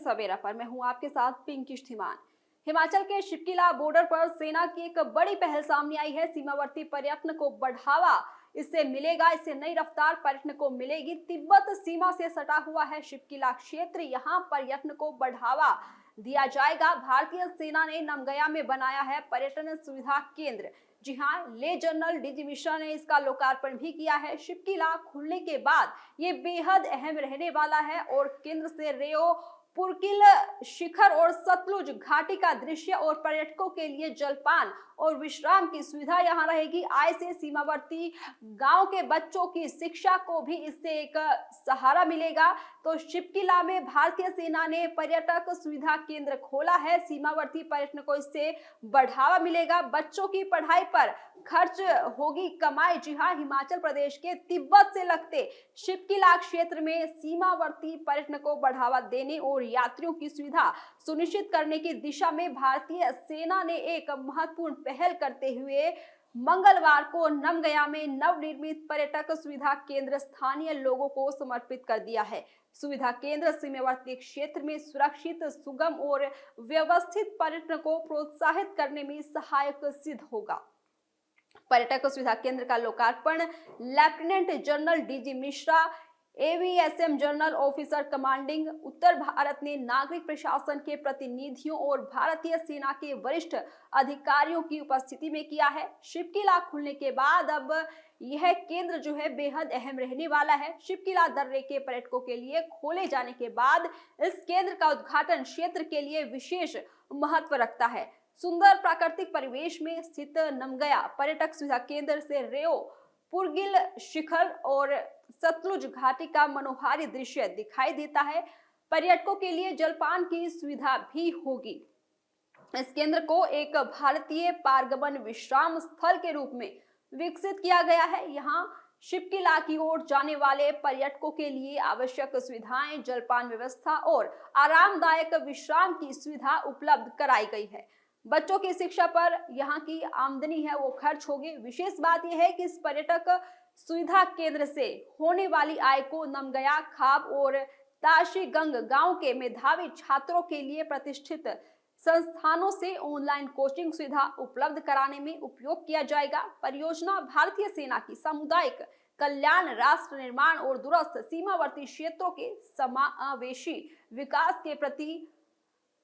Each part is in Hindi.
सवेरा पर मैं हूं आपके साथ पिंकी इश्तिमान। हिमाचल के शिपकिला बॉर्डर पर सेना की एक बड़ी पहल सामने आई है। सीमावर्ती पर्यटन को बढ़ावा इससे मिलेगा, इससे नई रफ्तार पर्यटन को मिलेगी। तिब्बत सीमा से सटा हुआ है शिपकिला क्षेत्र, यहाँ पर्यटन को बढ़ावा दिया जाएगा। भारतीय सेना ने नमगया में बनाया है पर्यटन सुविधा केंद्र। जी हाँ, ले जनरल डीजी मिश्रा ने इसका लोकार्पण भी किया है। शिपकिला खुलने के बाद ये बेहद अहम रहने वाला है और केंद्र से रेओ, पुरकिल शिखर और सतलुज घाटी का दृश्य और पर्यटकों के लिए जलपान और विश्राम की सुविधा यहाँ रहेगी। आय से सीमावर्ती गांव के बच्चों की शिक्षा को भी इससे एक सहारा मिलेगा। तो शिपकिला में भारतीय सेना ने पर्यटक सुविधा केंद्र खोला है। सीमावर्ती पर्यटन को इससे बढ़ावा मिलेगा। बच्चों की पढ़ाई पर खर्च होगी कमाई। जी हाँ, हिमाचल प्रदेश के तिब्बत से लगते शिपकिला क्षेत्र में सीमावर्ती पर्यटन को बढ़ावा देने और यात्रियों की सुविधा सुनिश्चित करने की दिशा में भारतीय सेना ने एक महत्वपूर्ण पहल करते हुए मंगलवार को नमगया में नवनिर्मित पर्यटक सुविधा केंद्र स्थानीय लोगों को समर्पित कर दिया है। सुविधा केंद्र सीमावर्ती क्षेत्र में सुरक्षित, सुगम और व्यवस्थित पर्यटन को प्रोत्साहित करने में सहायक सिद्ध होगा। पर्यटक सुविधा केंद्र का लोकार्पण lieutenant general DG Mishra, AVSM general officer commanding Uttar Bharat ने नागरिक प्रशासन के प्रतिनिधियों और भारतीय सेना के वरिष्ठ अधिकारियों की उपस्थिति में किया है। शिपकिला खुलने के बाद अब यह केंद्र जो है बेहद अहम रहने वाला है। शिपकिला दर्रे के पर्यटकों के लिए खोले जाने के बाद इस केंद्र का उद्घाटन क्षेत्र के लिए विशेष महत्व रखता है। सुंदर प्राकृतिक परिवेश में स्थित नमगया पर्यटक सुविधा केंद्र से रेओ, पुरकिल शिखर और सतलुज घाटी का मनोहारी दृश्य दिखाई देता है। पर्यटकों के लिए जलपान की सुविधा भी होगी। इस केंद्र को एक भारतीय पारगमन विश्राम स्थल के रूप में विकसित किया गया है। यहाँ शिपकिला की ओर जाने वाले पर्यटकों के लिए आवश्यक सुविधाएं, जलपान व्यवस्था और आरामदायक विश्राम की सुविधा उपलब्ध कराई गई है। बच्चों की शिक्षा पर यहाँ की आमदनी है वो खर्च होगी। विशेष बात यह है कि इस पर्यटक सुविधा केंद्र से होने वाली आय को नमगया, खाब और ताशीगंग गांव के मेधावी छात्रों के लिए प्रतिष्ठित संस्थानों से ऑनलाइन कोचिंग सुविधा उपलब्ध कराने में उपयोग किया जाएगा। परियोजना भारतीय सेना की सामुदायिक कल्याण, राष्ट्र निर्माण और दूरस्थ सीमावर्ती क्षेत्रों के समावेशी विकास के प्रति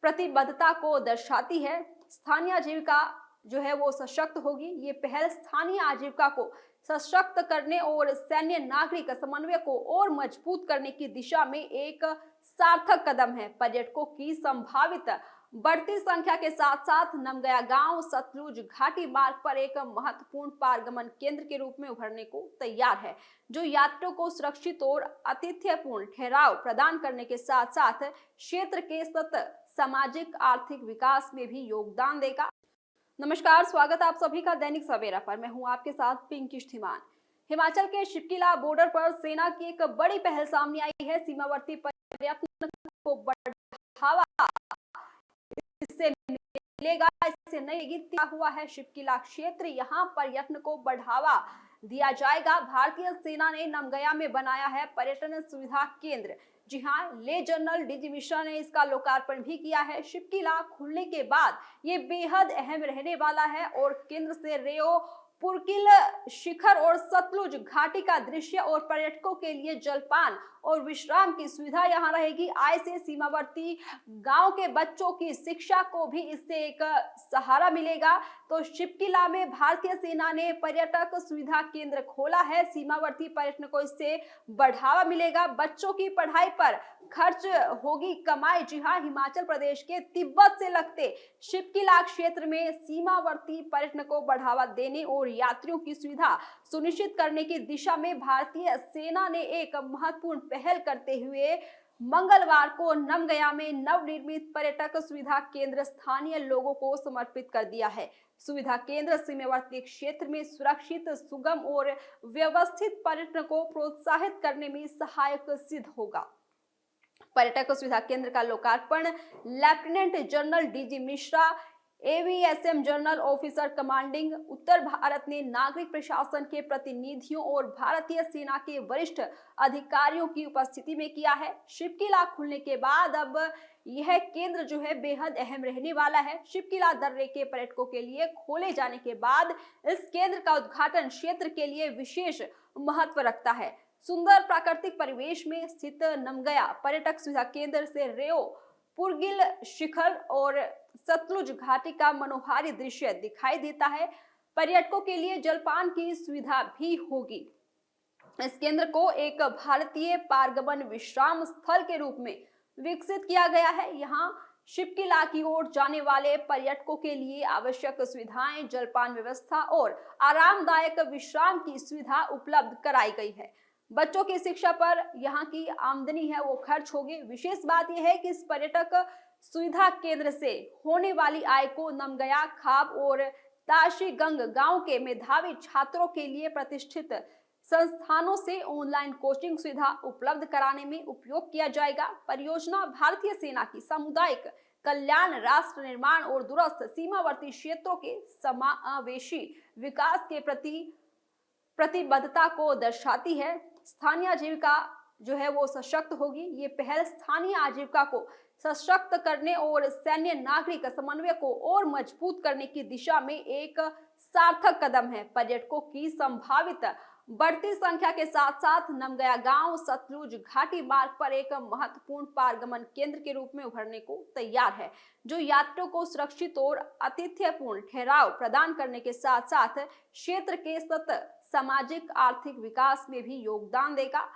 प्रतिबद्धता को दर्शाती है। स्थानीय आजीविका जो है वो सशक्त होगी। ये पहल स्थानीय आजीविका को सशक्त करने और सैन्य नागरिक समन्वय को और मजबूत करने की दिशा में एक सार्थक कदम है। पर्यटकों की संभावित बढ़ती संख्या के साथ साथ नमगया गांव सतलुज घाटी मार्ग पर एक महत्वपूर्ण पारगमन केंद्र के रूप में उभरने को तैयार है, जो यात्रियों को सुरक्षित और आतिथ्यपूर्ण ठहराव प्रदान करने के साथ साथ क्षेत्र के सतत सामाजिक आर्थिक विकास में भी योगदान देगा। नमस्कार, स्वागत आप सभी का दैनिक सवेरा पर। मैं हूं आपके साथ पिंकी इश्तिमान। हिमाचल के शिपकिला बॉर्डर पर सेना की एक बड़ी पहल सामने आई है। सीमावर्ती पर्यटन को बढ़ावा इससे मिलेगा, इससे नई हुआ है शिपकिला क्षेत्र, यहाँ पर्यटन को बढ़ावा दिया जाएगा। भारतीय सेना ने नमगया में बनाया है पर्यटन सुविधा केंद्र। जी हाँ, ले जनरल डीजी मिश्रा ने इसका लोकार्पण भी किया है। शिपकिला खुलने के बाद ये बेहद अहम रहने वाला है और केंद्र से रेओ, पुरकिल शिखर और सतलुज घाटी का दृश्य और पर्यटकों के लिए जलपान और विश्राम की सुविधा यहाँ रहेगी। आय से सीमावर्ती गांव के बच्चों की शिक्षा को भी इससे एक सहारा मिलेगा। तो शिपकिला में भारतीय सेना ने पर्यटक सुविधा केंद्र खोला है। सीमावर्ती पर्यटन को इससे बढ़ावा मिलेगा। बच्चों की पढ़ाई पर खर्च होगी कमाई। जी हाँ, हिमाचल प्रदेश के तिब्बत से लगते शिपकिला क्षेत्र में सीमावर्ती पर्यटन को बढ़ावा देने और यात्रियों की सुविधा सुनिश्चित करने की दिशा में भारतीय सेना ने एक महत्वपूर्ण पहल करते हुए मंगलवार को नमगया में नवनिर्मित पर्यटक सुविधा केंद्र स्थानीय लोगों को समर्पित कर दिया है। सुविधा केंद्र सीमावर्ती क्षेत्र में सुरक्षित, सुगम और व्यवस्थित पर्यटन को प्रोत्साहित करने में सहायक सिद्ध होगा। पर्यटक सुविधा केंद्र का लोकार्पण lieutenant general DG Mishra, AVSM general officer commanding Uttar Bharat ने नागरिक प्रशासन के प्रतिनिधियों और भारतीय सेना के वरिष्ठ अधिकारियों की उपस्थिति में किया है। शिवकिला खुलने के बाद अब यह केंद्र जो है बेहद अहम रहने वाला है। शिवकिला दर्रे के पर्यटकों के लिए खोले जाने के बाद इस केंद्र का उद्घाटन क्षेत्र के लिए विशेष महत्व रखता है। सुंदर प्राकृतिक परिवेश में स्थित नमगया पर्यटक सुविधा केंद्र से रेओ, पुरगिल शिखर और सतलुज घाटी का मनोहारी दृश्य दिखाई देता है। पर्यटकों के लिए जलपान की सुविधा भी होगी। इस केंद्र को एक भारतीय पारगमन विश्राम स्थल के रूप में विकसित किया गया है। यहाँ शिवकिला की ओर जाने वाले पर्यटकों के लिए आवश्यक सुविधाएं, जलपान व्यवस्था और आरामदायक विश्राम की सुविधा उपलब्ध कराई गई है। बच्चों की शिक्षा पर यहाँ की आमदनी है वो खर्च होगी। विशेष बात यह है कि इस पर्यटक सुविधा केंद्र से होने वाली आय को नमगया, खाब और ताशीगंग गांव के मेधावी छात्रों के लिए प्रतिष्ठित संस्थानों से ऑनलाइन कोचिंग सुविधा उपलब्ध कराने में उपयोग किया जाएगा। परियोजना भारतीय सेना की सामुदायिक कल्याण, राष्ट्र निर्माण और दूरस्थ सीमावर्ती क्षेत्रों के समावेशी विकास के प्रति प्रतिबद्धता को दर्शाती है। स्थानीय आजीविका जो है वो सशक्त होगी। ये पहल स्थानीय आजीविका को सशक्त करने और सैन्य नागरिक समन्वय को और मजबूत करने की दिशा में एक सार्थक कदम है। पर्यटकों की संभावित बढ़ती संख्या के साथ साथ नमगया गांव सतलुज घाटी मार्ग पर एक महत्वपूर्ण पारगमन केंद्र के रूप में उभरने को तैयार है, जो यात्रियों को सुरक्षित और आतिथ्यपूर्ण ठहराव प्रदान करने के साथ साथ क्षेत्र के सामाजिक आर्थिक विकास में भी योगदान देगा।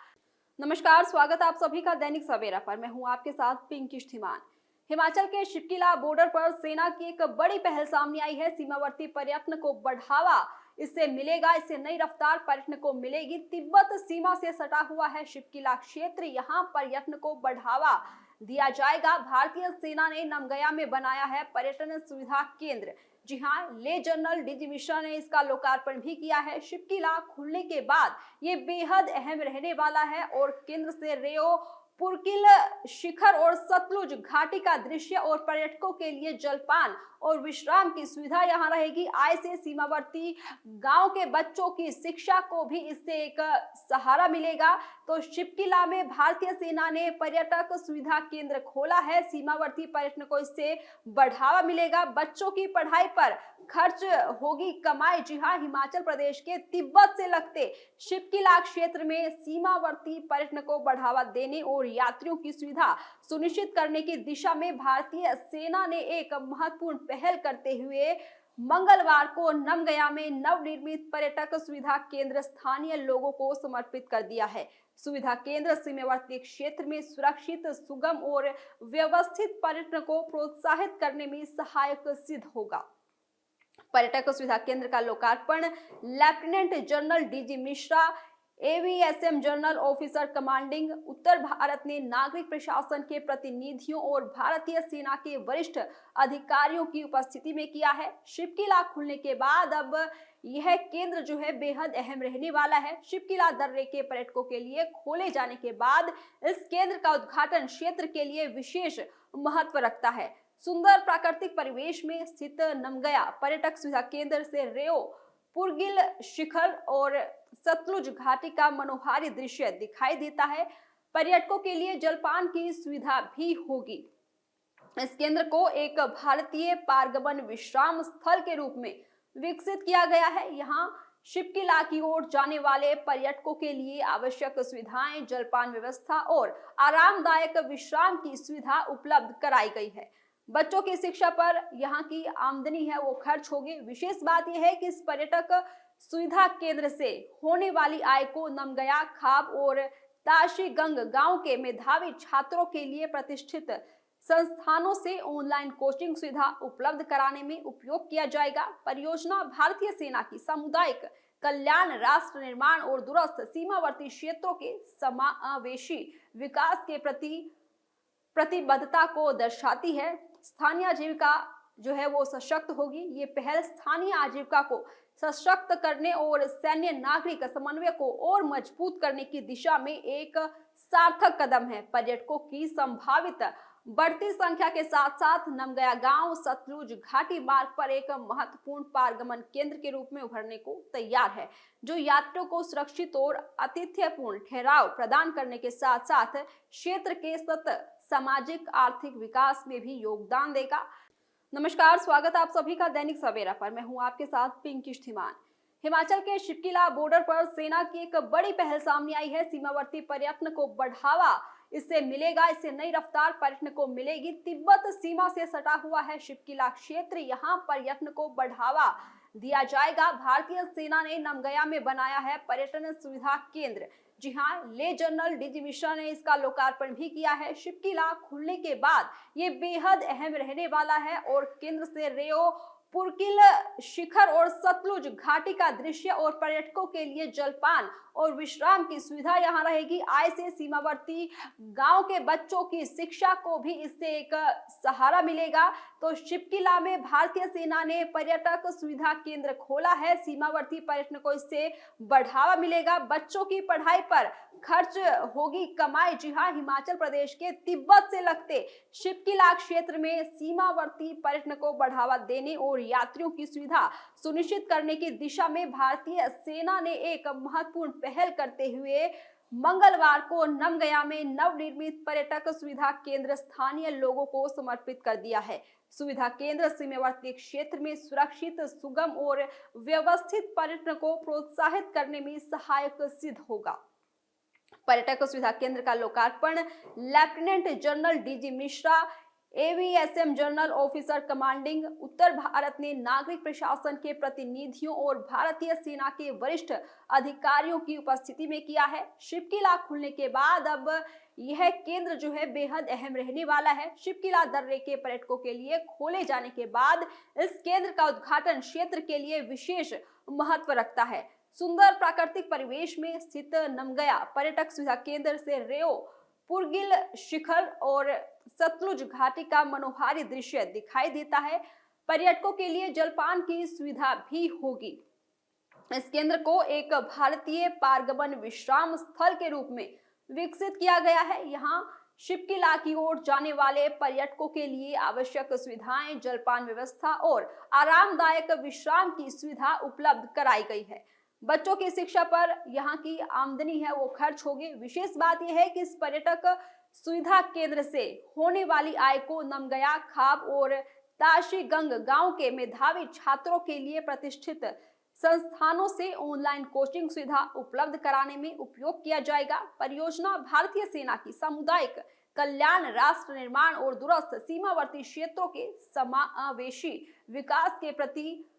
नमस्कार, स्वागत है आप सभी का दैनिक सवेरा पर। मैं हूं आपके साथ पिंकी श्रीमान। हिमाचल के शिवकिला बॉर्डर पर सेना की एक बड़ी पहल सामने आई है। सीमावर्ती पर्यटन को बढ़ावा इससे मिलेगा, इससे नई रफ्तार पर्यटन को मिलेगी। तिब्बत सीमा से सटा हुआ है शिवकिला क्षेत्र, यहाँ पर्यटन को बढ़ावा दिया जाएगा। भारतीय सेना ने नमगया में बनाया है पर्यटन सुविधा केंद्र। जी हाँ, ले जनरल डीजी मिश्रा ने इसका लोकार्पण भी किया है। शिवकिला खुलने के बाद ये बेहद अहम रहने वाला है और केंद्र से रेओ, पुरगिल शिखर और सतलुज घाटी का दृश्य और पर्यटकों के लिए जलपान और विश्राम की सुविधा यहाँ रहेगी। आय से सीमावर्ती गांव के बच्चों की शिक्षा को भी इससे एक सहारा मिलेगा। तो शिवकिला में भारतीय सेना ने पर्यटक सुविधा केंद्र खोला है। सीमावर्ती पर्यटन को इससे बढ़ावा मिलेगा। बच्चों की पढ़ाई पर खर्च होगी कमाई। जी हाँ, हिमाचल प्रदेश के तिब्बत से लगते शिवकिला क्षेत्र में सीमावर्ती पर्यटन को बढ़ावा देने और यात्रियों की सुविधा सुनिश्चित करने की दिशा में भारतीय सेना ने एक महत्वपूर्ण पहल करते हुए मंगलवार को नमगया में नवनिर्मित पर्यटक सुविधा केंद्र स्थानीय लोगों को समर्पित कर दिया है। सुविधा केंद्र सीमावर्ती क्षेत्र में सुरक्षित, सुगम और व्यवस्थित पर्यटन को प्रोत्साहित करने में सहायक सिद्ध होगा। पर्यटक सुविधा केंद्र का लोकार्पण lieutenant general DG Mishra, AVSM general officer commanding Uttar Bharat ने नागरिक प्रशासन के प्रतिनिधियों और भारतीय सेना के वरिष्ठ अधिकारियों की उपस्थिति में किया है। शिवकिला खुलने के बाद अब यह केंद्र जो है बेहद अहम रहने वाला है। शिवकिला दर्रे के पर्यटकों के लिए खोले जाने के बाद इस केंद्र का उद्घाटन क्षेत्र के लिए विशेष महत्व रखता है। सुंदर प्राकृतिक परिवेश में स्थित नमगया पर्यटक सुविधा केंद्र से रेओ, पुरगिल शिखर और सतलुज घाटी का मनोहारी दृश्य दिखाई देता है। पर्यटकों के लिए जलपान की सुविधा भी होगी। इस केंद्र को एक भारतीय पारगमन विश्राम स्थल के रूप में विकसित किया गया है। यहाँ शिवकिला की ओर जाने वाले पर्यटकों के लिए आवश्यक सुविधाएं, जलपान व्यवस्था और आरामदायक विश्राम की सुविधा उपलब्ध कराई गई है। बच्चों की शिक्षा पर यहाँ की आमदनी है वो खर्च होगी। विशेष बात यह है कि इस पर्यटक सुविधा केंद्र से होने वाली आय को नमगया, खाब और ताशीगंग गांव के मेधावी छात्रों के लिए प्रतिष्ठित संस्थानों से ऑनलाइन कोचिंग सुविधा उपलब्ध कराने में उपयोग किया जाएगा। परियोजना भारतीय सेना की सामुदायिक कल्याण, राष्ट्र निर्माण और दूरस्थ सीमावर्ती क्षेत्रों के समावेशी विकास के प्रति प्रतिबद्धता को दर्शाती है। स्थानीय आजीविका जो है वो सशक्त होगी। ये पहल स्थानीय आजीविका को सशक्त करने और सैन्य नागरिक समन्वय को और मजबूत करने की दिशा में एक सार्थक कदम है। पर्यटकों की संभावित बढ़ती संख्या के साथ साथ नमगया गांव सतलुज घाटी मार्ग पर एक महत्वपूर्ण पारगमन केंद्र के रूप में उभरने को तैयार है, जो यात्रियों को सुरक्षित और आतिथ्यपूर्ण ठहराव प्रदान करने के साथ साथ क्षेत्र के सतत सामाजिक आर्थिक विकास में भी योगदान देगा। नमस्कार, स्वागत है आप सभी का दैनिक सवेरा पर। मैं हूं आपके साथ पिंकी धीमान। हिमाचल के शिपकिला बॉर्डर पर सेना की एक बड़ी पहल सामने आई है। सीमावर्ती पर्यटन को बढ़ावा इससे मिलेगा, इससे नई रफ्तार पर्यटन को मिलेगी। तिब्बत सीमा से सटा हुआ है शिपकिला क्षेत्र, यहाँ पर्यटन को बढ़ावा दिया जाएगा। भारतीय सेना ने नमगया में बनाया है पर्यटन सुविधा केंद्र। जी हाँ, ले जनरल डीजी मिश्रा ने इसका लोकार्पण भी किया है। शिपकिला खुलने के बाद ये बेहद अहम रहने वाला है और केंद्र से रेओ पुरकिल शिखर और सतलुज घाटी का दृश्य और पर्यटकों के लिए जलपान और विश्राम की सुविधा यहाँ रहेगी। आय से सीमावर्ती गांव के बच्चों की शिक्षा को भी इससे एक सहारा मिलेगा। तो शिपकिला में भारतीय सेना ने पर्यटक सुविधा केंद्र खोला है। सीमावर्ती पर्यटन को इससे बढ़ावा मिलेगा। बच्चों की पढ़ाई पर खर्च होगी कमाई। जी हाँ, हिमाचल प्रदेश के तिब्बत से लगते शिपकिला क्षेत्र में सीमावर्ती पर्यटन को बढ़ावा देने और यात्रियों की सुविधा सुनिश्चित करने की दिशा में भारतीय सेना ने एक महत्वपूर्ण पहल करते हुए मंगलवार को नमगया में नवनिर्मित पर्यटक सुविधा केंद्र स्थानीय लोगों को समर्पित कर दिया है। सुविधा केंद्र सीमावर्ती क्षेत्र में सुरक्षित, सुगम और व्यवस्थित पर्यटन को प्रोत्साहित करने में सहायक सिद्ध होगा। पर्यटक सुविधा केंद्र का लोकार्पण lieutenant general DG Mishra, AVSM general officer commanding Uttar Bharat ने नागरिक प्रशासन के प्रतिनिधियों और भारतीय सेना के वरिष्ठ अधिकारियों की उपस्थिति में किया है। शिपकिला खुलने के बाद अब यह केंद्र जो है बेहद अहम रहने वाला है। शिपकिला दर्रे के पर्यटकों के लिए खोले जाने के बाद इस केंद्र का उद्घाटन क्षेत्र के लिए विशेष महत्व रखता है। सुंदर प्राकृतिक परिवेश में स्थित नमगया पर्यटक सुविधा केंद्र से रेओ पुरकिल शिखर और सतलुज घाटी का मनोहारी दृश्य दिखाई देता है। पर्यटकों के लिए जलपान की सुविधा भी होगी। इस केंद्र को एक भारतीय पारगमन विश्राम स्थल के रूप में विकसित किया गया है। यहाँ शिपकिला की ओर जाने वाले पर्यटकों के लिए आवश्यक सुविधाएं, जलपान व्यवस्था और आरामदायक विश्राम की सुविधा उपलब्ध कराई गई है। बच्चों की शिक्षा पर यहाँ की आमदनी है वो खर्च होगी। विशेष बात यह है कि इस पर्यटक सुविधा केंद्र से होने वाली आय को नमगया, खाब और ताशीगंग गांव के मेधावी छात्रों के लिए प्रतिष्ठित संस्थानों से ऑनलाइन कोचिंग सुविधा उपलब्ध कराने में उपयोग किया जाएगा। परियोजना भारतीय सेना की सामुदायिक कल्याण, राष्ट्र निर्माण और दूरस्थ सीमावर्ती क्षेत्रों के समावेशी विकास के प्रति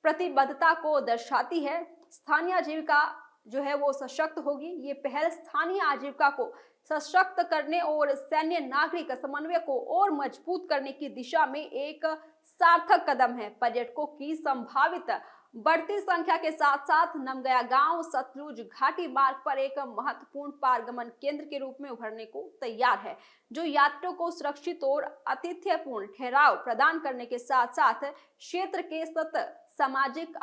प्रतिबद्धता को दर्शाती है। स्थानीय आजीविका जो है वो सशक्त होगी। ये पहल स्थानीय आजीविका को सशक्त करने और सैन्य नागरिक समन्वय को और मजबूत करने की दिशा में एक सार्थक कदम है। पर्यटकों की संभावित बढ़ती संख्या के साथ साथ नमगया गांव सतलुज घाटी मार्ग पर एक महत्वपूर्ण पारगमन केंद्र के रूप में उभरने को तैयार है, जो यात्रियों को सुरक्षित और आतिथ्यपूर्ण ठहराव प्रदान करने के साथ साथ क्षेत्र के सतत सामाजिक